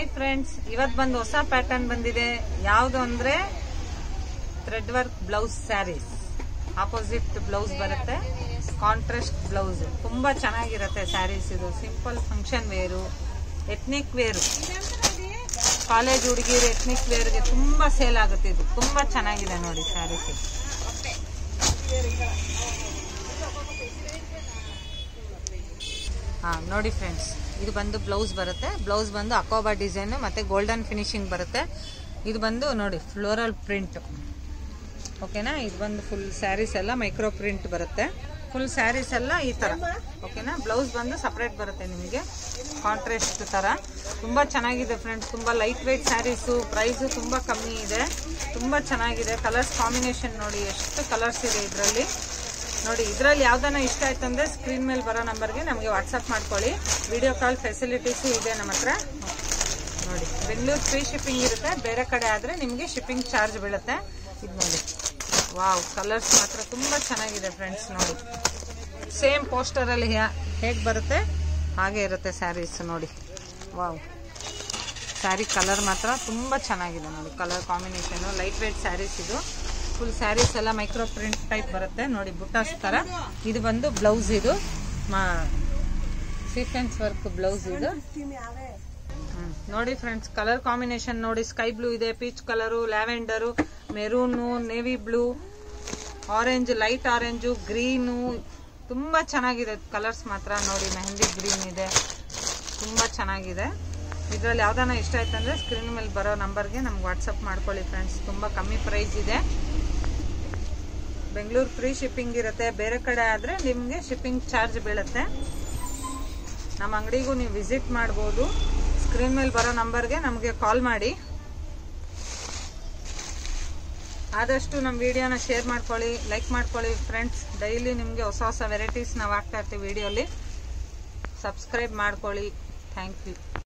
Hi friends, ಇವತ್ತು ಬಂದು ಹೊಸ ಪ್ಯಾಟರ್ನ್ ಬಂದಿದೆ. ಯಾವುದು ಅಂದ್ರೆ thread work blouse sarees. Opposite blouse ಬರುತ್ತೆ, ಕಾಂಟ್ರಾಸ್ಟ್ ಬ್ಲೌಸ್. ತುಂಬಾ ಚೆನ್ನಾಗಿರುತ್ತೆ ಸ್ಯಾರೀಸ್. ಇದು simple function wear, ethnic wear, college ಹುಡುಗಿರು ಎಥ್ನಿಕ್ ವೇರ್ಗೆ ತುಂಬಾ ಸೇಲ್ ಆಗುತ್ತೆ. ಇದು ತುಂಬಾ ಚೆನ್ನಾಗಿದೆ ನೋಡಿ ಸ್ಯಾರೀಸ್. ನೋಡಿ ಫ್ರೆಂಡ್ಸ್, ಇದು ಬಂದು ಬ್ಲೌಸ್ ಬರುತ್ತೆ. ಬ್ಲೌಸ್ ಬಂದು ಅಕೋಬಾ ಡಿಸೈನ್ ಮತ್ತೆ ಗೋಲ್ಡನ್ ಫಿನಿಶಿಂಗ್ ಬರುತ್ತೆ. ಇದು ಬಂದು ನೋಡಿ ಫ್ಲೋರಲ್ ಪ್ರಿಂಟ್, ಓಕೆನಾ. ಇದು ಬಂದು ಫುಲ್ ಸ್ಯಾರೀಸ್ ಎಲ್ಲ ಮೈಕ್ರೋ ಪ್ರಿಂಟ್ ಬರುತ್ತೆ. ಫುಲ್ ಸ್ಯಾರೀಸ್ ಎಲ್ಲ ಈ ತರ, ಓಕೆನಾ. ಬ್ಲೌಸ್ ಬಂದು ಸಪರೇಟ್ ಬರುತ್ತೆ ನಿಮಗೆ, ಕಾಂಟ್ರಾಸ್ಟ್ ತರ. ತುಂಬಾ ಚೆನ್ನಾಗಿದೆ ಫ್ರೆಂಡ್ಸ್, ತುಂಬಾ ಲೈಟ್ ವೇಟ್ ಸ್ಯಾರೀಸು. ಪ್ರೈಸು ತುಂಬಾ ಕಮ್ಮಿ ಇದೆ, ತುಂಬಾ ಚೆನ್ನಾಗಿದೆ. ಕಲರ್ಸ್ ಕಾಂಬಿನೇಷನ್ ನೋಡಿ, ಎಷ್ಟು ಕಲರ್ಸ್ ಇದೆ ಇದರಲ್ಲಿ. ನೋಡಿ, ಇದರಲ್ಲಿ ಯಾವ್ದಾನ ಇಷ್ಟ ಆಯ್ತಂದ್ರೆ ಸ್ಕ್ರೀನ್ ಮೇಲೆ ಬರೋ ನಂಬರ್ಗೆ ನಮಗೆ ವಾಟ್ಸಪ್ ಮಾಡ್ಕೊಳ್ಳಿ. ವಿಡಿಯೋ ಕಾಲ್ ಫೆಸಿಲಿಟೀಸು ಇದೆ ನಮ್ಮ ಹತ್ರ. ನೋಡಿ, ಬೆಂಗಳೂರು ಫ್ರೀ ಶಿಪ್ಪಿಂಗ್ ಇರುತ್ತೆ. ಬೇರೆ ಕಡೆ ಆದ್ರೆ ನಿಮಗೆ ಶಿಪ್ಪಿಂಗ್ ಚಾರ್ಜ್ ಬೀಳುತ್ತೆ. ಇದು ನೋಡಿ, ವಾವ್, ಕಲರ್ಸ್ ಮಾತ್ರ ತುಂಬಾ ಚೆನ್ನಾಗಿದೆ ಫ್ರೆಂಡ್ಸ್. ನೋಡಿ, ಸೇಮ್ ಪೋಸ್ಟರ್ ಅಲ್ಲಿ ಹೇಗ್ ಬರುತ್ತೆ ಹಾಗೆ ಇರುತ್ತೆ ಸ್ಯಾರೀಸ್. ನೋಡಿ, ವಾವ್, ಸ್ಯಾರಿ ಕಲರ್ ಮಾತ್ರ ತುಂಬಾ ಚೆನ್ನಾಗಿದೆ. ನೋಡಿ, colour combination light weight sarees. ಇದು ಫುಲ್ ಸ್ಯಾರೀಸ್ ಎಲ್ಲ ಮೈಕ್ರೋ ಪ್ರಿಂಟ್ ಟೈಪ್ ಬರುತ್ತೆ. ನೋಡಿ, ಬುಟ್ಟಾಸ್ ತರ. ಇದು ಬಂದು ಬ್ಲೌಸ್. ಇದು ಸೀಕ್ವೆನ್ಸ್ ವರ್ಕ್ ಬ್ಲೌಸ್. ಇದು ನೋಡಿ ಫ್ರೆಂಡ್ಸ್, ಕಲರ್ ಕಾಂಬಿನೇಷನ್ ನೋಡಿ. ಸ್ಕೈ ಬ್ಲೂ ಇದೆ, peach colour, lavender, maroon, navy blue, orange, light orange, green. ತುಂಬಾ ಚೆನ್ನಾಗಿದೆ ಕಲರ್ಸ್ ಮಾತ್ರ. ನೋಡಿ, ಮೆಹಂದಿ ಗ್ರೀನ್ ಇದೆ, ತುಂಬಾ ಚೆನ್ನಾಗಿದೆ. ಇದರಲ್ಲಿ ಯಾವ್ದಾನ ಇಷ್ಟ ಆಯ್ತಂದ್ರೆ ಸ್ಕ್ರೀನ್ ಮೇಲೆ ಬರೋ ನಂಬರ್ಗೆ ನಮ್ಗೆ ವಾಟ್ಸಪ್ ಮಾಡ್ಕೊಳ್ಳಿ ಫ್ರೆಂಡ್ಸ್. ತುಂಬಾ ಕಮ್ಮಿ ಪ್ರೈಸ್ ಇದೆ. ಬೆಂಗಳೂರು ಫ್ರೀ ಶಿಪ್ಪಿಂಗ್ ಇರುತ್ತೆ. ಬೇರೆ ಕಡೆ ಆದ್ರೆ ನಿಮ್ಗೆ ಶಿಪ್ಪಿಂಗ್ ಚಾರ್ಜ್ ಬೀಳುತ್ತೆ. ನಮ್ಮ ಅಂಗಡಿಗೂ ನೀವು ವಿಸಿಟ್ ಮಾಡ್ಬೋದು. ಸ್ಕ್ರೀನ್ ಮೇಲೆ ಬರೋ ನಂಬರ್ಗೆ ನಮಗೆ ಕಾಲ್ ಮಾಡಿ. ಆದಷ್ಟು ನಮ್ಮ ವಿಡಿಯೋನ ಶೇರ್ ಮಾಡ್ಕೊಳ್ಳಿ, ಲೈಕ್ ಮಾಡ್ಕೊಳ್ಳಿ ಫ್ರೆಂಡ್ಸ್. ಡೈಲಿ ನಿಮಗೆ ಹೊಸ ಹೊಸ ವೆರೈಟೀಸ್ ನಾವು ಹಾಕ್ತಾ ಇರ್ತೀವಿ ವಿಡಿಯೋಲಿ. ಸಬ್ಸ್ಕ್ರೈಬ್ ಮಾಡ್ಕೊಳ್ಳಿ. Thank you.